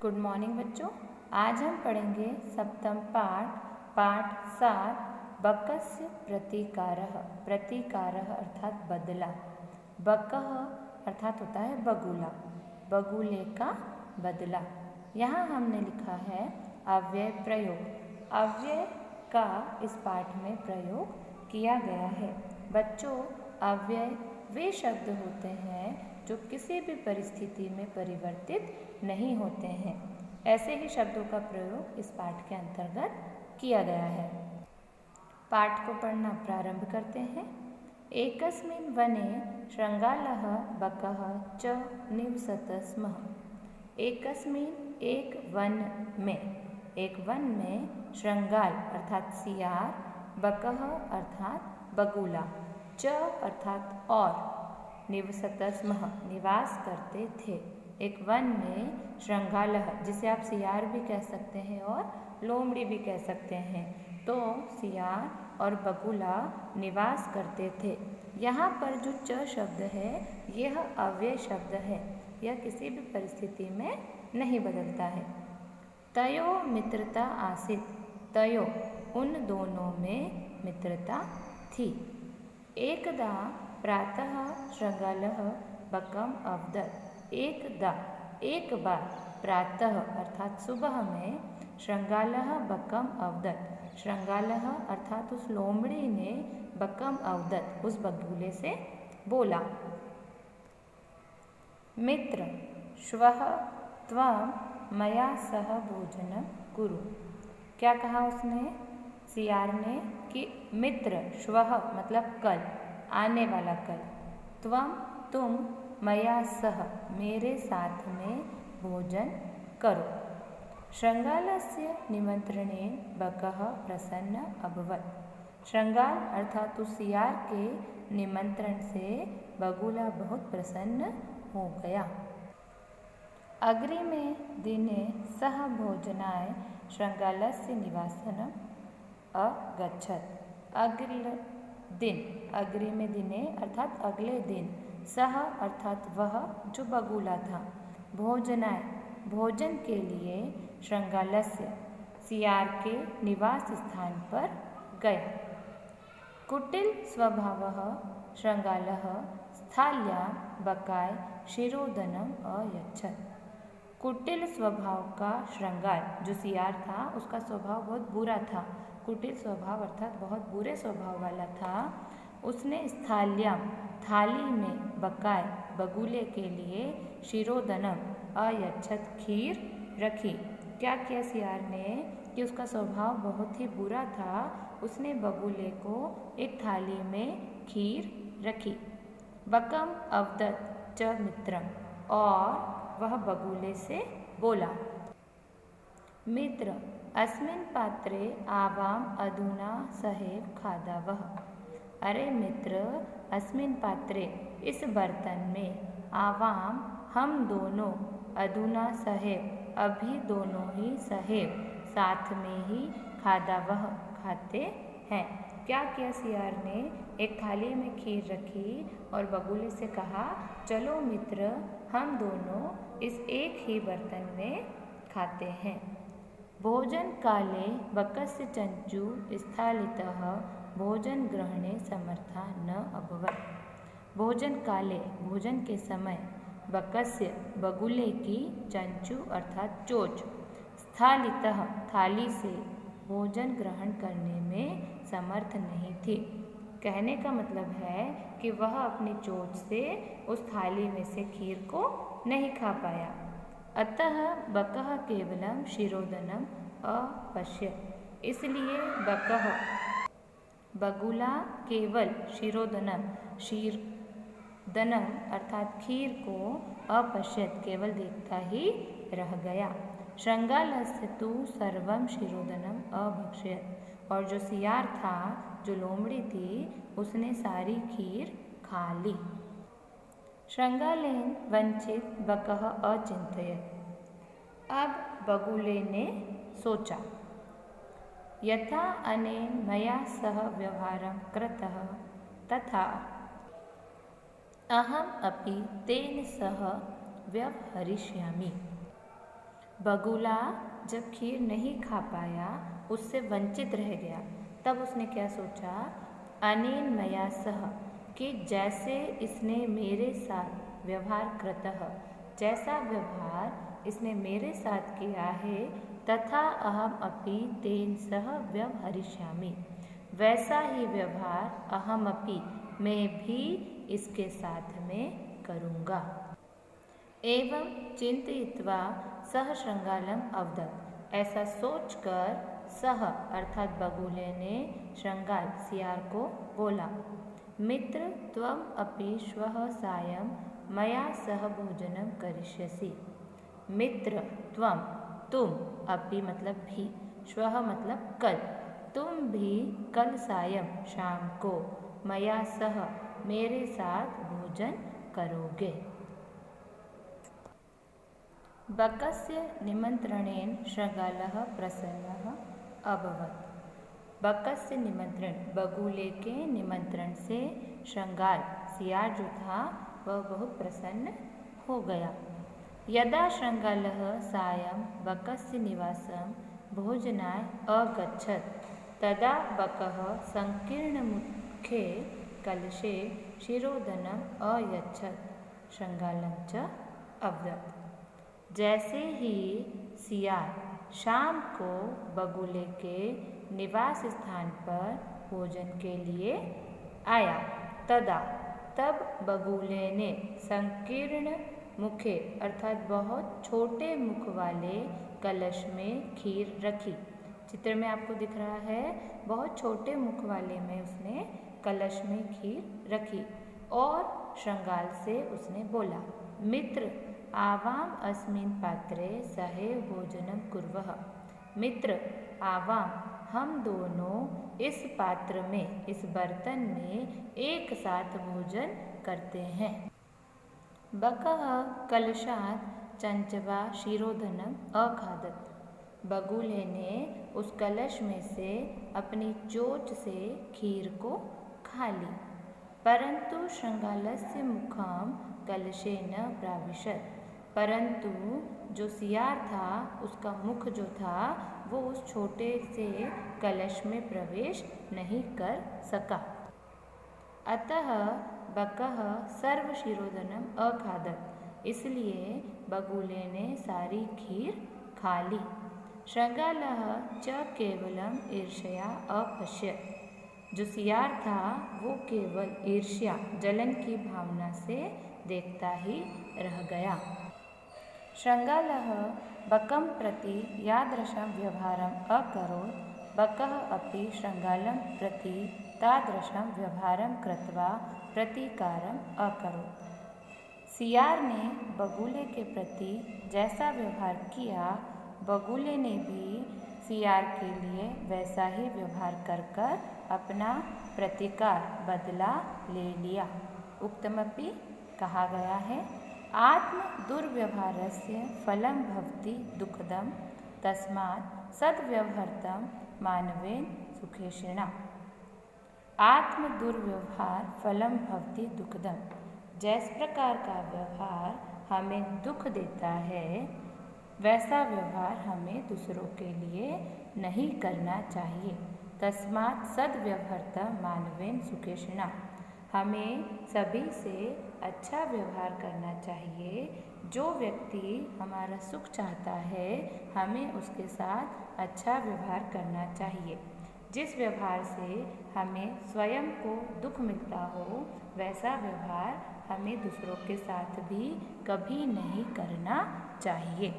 Good morning बच्चों। आज हम पढ़ेंगे सप्तम पाठ 7 बकस्य प्रतिकारः। प्रतिकारः अर्थात बदला, बकः अर्थात होता है बगुला, बगुले का बदला। यहाँ हमने लिखा है अव्यय प्रयोग। अव्यय का इस पाठ में प्रयोग किया गया है। बच्चों, अव्यय वे शब्द होते हैं जो किसी भी परिस्थिति में परिवर्तित नहीं होते हैं। ऐसे ही शब्दों का प्रयोग इस पाठ के अंतर्गत किया गया है। पाठ को पढ़ना प्रारंभ करते हैं। एकस्मिन् वने शृंगालः बकः च निवसत स्म। एकस्मिन् एक वन में शृंगाल अर्थात सियार, बकः अर्थात बगुला, च अर्थात और, निवसत स्म निवास करते थे। एक वन में शृंगालः, जिसे आप सियार भी कह सकते हैं और लोमड़ी भी कह सकते हैं, तो सियार और बगुला निवास करते थे। यहाँ पर जो च शब्द है यह अव्यय शब्द है, यह किसी भी परिस्थिति में नहीं बदलता है। तयो मित्रता आसीत, तयो उन दोनों में मित्रता थी। एकदा प्रातः शृंगालः बकम् अवदत्। एक बार प्रातः अर्थात सुबह में शृंगालः बकम् अवदत्, शृंगालः अर्थात उस लोमड़ी ने बकम् अवदत् उस बगुले से बोला, मित्र श्वः त्वं मया सह भोजनं कुरु। क्या कहा उसने, सियार ने, कि मित्र श्वः मतलब कल, आने वाला कल, त्वं तुम, मया सह मेरे साथ में भोजन करो। शृंगालस्य निमंत्रणेन बकः प्रसन्न अभवत्। शृंगाल अर्थात उस सियार के निमंत्रण से बगुला बहुत प्रसन्न हो गया। अग्रिमे दिने सह भोजनाय शृंगालस्य निवासनम् अगच्छत्। अग्रिमे दिने अर्थात अगले दिन, सह अर्थात वह जो बगुला था, भोजनाय भोजन के लिए, शृंगालस्य सियार के निवास स्थान पर गया। कुटिल स्वभावः शृंगालः स्थाल्यां बकाय शिरोदनम् अयच्छत्। कुटिल स्वभाव का शृंगाल जो सियार था, उसका स्वभाव बहुत बुरा था। कुटिल स्वभाव अर्थात बहुत बुरे स्वभाव वाला था। उसने स्थाल्यां थाली में, बकाय बगुले के लिए, शिरोदनम अयच्छत खीर रखी। क्या किया सियार ने कि उसका स्वभाव बहुत ही बुरा था, उसने बगुले को एक थाली में खीर रखी। बकम् अवदत् च मित्रम, और वह बगुले से बोला, मित्र अस्मिन् पात्रे आवाम अधुना सहेव खादावः। अरे मित्र, अस्मिन् पात्रे इस बर्तन में, आवाम हम दोनों, अधुना सहेव अभी दोनों ही, सहेव साथ में ही, खादावः खाते हैं। क्या किया सियार ने, एक थाली में खीर रखी और बगुले से कहा, चलो मित्र हम दोनों इस एक ही बर्तन में खाते हैं। भोजन काले बकस्य चंचू स्थालितः भोजन ग्रहणे समर्था न अभवत्। भोजन काले भोजन के समय, बकस्य बगुले की, चंचू अर्थात चोंच, स्थालितः थाली से, भोजन ग्रहण करने में समर्थ नहीं थी। कहने का मतलब है कि वह अपनी चोंच से उस थाली में से खीर को नहीं खा पाया। अतः बकः केवलम शिरोदनम अपश्यत्, इसलिए बकः बगुला केवल शिरोदनम, शीरदनम अर्थात खीर को, अपश्यत् केवल देखता ही रह गया। शृंगालस्य तु सर्वं शिरोदनम अभक्षयत्, और जो सियार था, जो लोमड़ी थी, उसने सारी खीर खा ली। शृंगालेन वंचित बकः अचिन्तयत्। अब बगुले ने सोचा, यथा अनेन मया सह व्यवहारं कृतः तथा अहम अपि तेन सह व्यवहरिष्यामि। बगुला जब खीर नहीं खा पाया, उससे वंचित रह गया, तब उसने क्या सोचा, अनेन मया सह, कि जैसे इसने मेरे साथ व्यवहार कृतः, जैसा व्यवहार इसने मेरे साथ किया है, तथा अहम अपि तेन सह व्यवहरिष्यामि, वैसा ही व्यवहार अहम अपि, मैं भी इसके साथ में करूँगा। एवं चिंतयित्वा सह श्रृंगालम अवदत्, ऐसा सोचकर सह अर्थात बगुले ने श्रृंगाल सियार को बोला, मित्र त्वम अपि श्वः सायं मया सह भोजनम करिष्यसि। मित्र त्वम तुम, अपि मतलब भी, श्वः मतलब कल, तुम भी कल सायं शाम को, मया सह मेरे साथ भोजन करोगे। बकस्य निमंत्रणेन श्रृंगालः प्रसन्नः अभवत्। बकस्य निमंत्रण, बगुले के निमंत्रण से श्रृंगाल सियार जो था वह बहुत प्रसन्न हो गया। यदा श्रृंगालः सायं बकस्य निवासं भोजनाय अगच्छत्, तदा बकः संकीर्णमुखे कलशे क्षीरोदनम् अयच्छत् श्रृंगालं च अवदत्। जैसे ही सियार शाम को बगुले के निवास स्थान पर भोजन के लिए आया, तब बगुले ने संकीर्ण मुखे अर्थात बहुत छोटे मुख वाले कलश में खीर रखी। चित्र में आपको दिख रहा है, बहुत छोटे मुख वाले में उसने कलश में खीर रखी और श्रृंगाल से उसने बोला, मित्र आवाम अस्मिन् पात्रे सहे भोजनम कुर्वः। मित्र आवाम, हम दोनों इस पात्र में, इस बर्तन में एक साथ भोजन करते हैं। बकः कलशात् चंचवा क्षीरोदनम अखादत्। बगुले ने उस कलश में से अपनी चोंच से खीर को खा ली, परंतु श्रृंगालस्य मुखम कलशेन प्राविशत्, परंतु जो सियार था उसका मुख जो था वो उस छोटे से कलश में प्रवेश नहीं कर सका। अतः बकः सर्व क्षीरोदनम अखादत्, इसलिए बगुले ने सारी खीर खा ली। श्रृंगालः च केवलम ईर्ष्या अपश्यत्, जो सियार था वो केवल ईर्ष्या जलन की भावना से देखता ही रह गया। श्रृंगालः बकं प्रति यादृशं व्यवहारम् अकरोत्, बकः अपि श्रृंगालं प्रति तादृशं व्यवहारं कृत्वा प्रतीकारम् अकरोत्। सियार ने बगुले के प्रति जैसा व्यवहार किया, बगुले ने भी सियार के लिए वैसा ही व्यवहार कर अपना प्रतिकार बदला ले लिया। उक्तमपि कहा गया है, आत्म दुर्व्यवहारस्य फलं भवति दुःखदं, तस्मात् सद्व्यवहर्तं मानवेन सुखेषिणा। आत्म दुर्व्यवहार फलम भवति दुःखदं, जिस प्रकार का व्यवहार हमें दुख देता है वैसा व्यवहार हमें दूसरों के लिए नहीं करना चाहिए। तस्मात् सद्व्यवहर्तं मानवेन सुखेषिणा, हमें सभी से अच्छा व्यवहार करना चाहिए। जो व्यक्ति हमारा सुख चाहता है हमें उसके साथ अच्छा व्यवहार करना चाहिए। जिस व्यवहार से हमें स्वयं को दुख मिलता हो वैसा व्यवहार हमें दूसरों के साथ भी कभी नहीं करना चाहिए।